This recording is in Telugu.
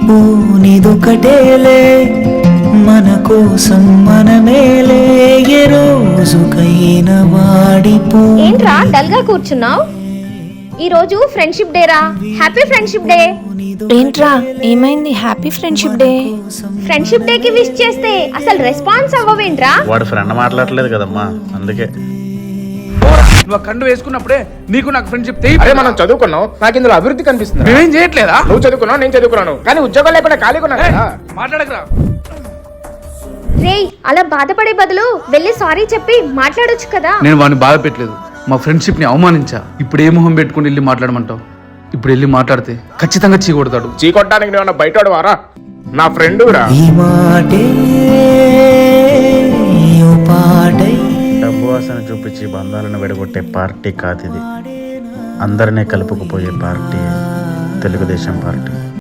తీరిపోనిదొకటేలే, మన కోసం మనమేలే, ఏ రోజుకైనా వాడిపో. ఏంట్రా డల్ గా కూర్చున్నావు? ఈ రోజు ఫ్రెండ్షిప్ డే రా. Happy friendship day. ఏంట్రా ఏమైంది? Happy friendship day. Friendship day కి విష్ చేస్తే అసలు రెస్పాన్స్ అవ్వవేంట్రా? వాడు ఫ్రెండ్ మాట్లాడలేదు కదమ్మా, అందుకే. నువ్వు కండు వేసుకున్నప్పుడే నీకు నాకు ఫ్రెండ్షిప్ అరే మనం చదువుకున్నాం, నాకు ఇందులో అభివృద్ధి కనిపిస్తుంది. మేమేం చేయట్లేదా? నువ్వు చదువుకున్నావు, నేను చదువుకున్నాను, కానీ ఉద్యోగం లేకుండా ఖాళీగా ఉన్నా కదా. మాట్లాడకరా. రేయ్, అలా బాధపడే బదులు వెళ్ళి సారీ చెప్పి మాట్లాడొచ్చు కదా. నేను వాడిని బాధ పెట్టలేదు, మా ఫ్రెండ్షిప్ ని అవమానించా. ఇప్పుడు ఏ మొహం పెట్టుకుని వెళ్ళి మాట్లాడమంటావు? ఇప్పుడు వెళ్ళి మాట్లాడితే ఖచ్చితంగా చీకొడతాడు. చీకొట్టడానికి నువ్వు బయట వారా? నా ఫ్రెండ్ రా. ఈ మాటే ఓ పాటై డబ్బు వాసన చూపించి బంధాలను విడగొట్టే పార్టీ కాదు ఇది. అందరినీ కలుపుకుపోయే పార్టీ తెలుగుదేశం పార్టీ.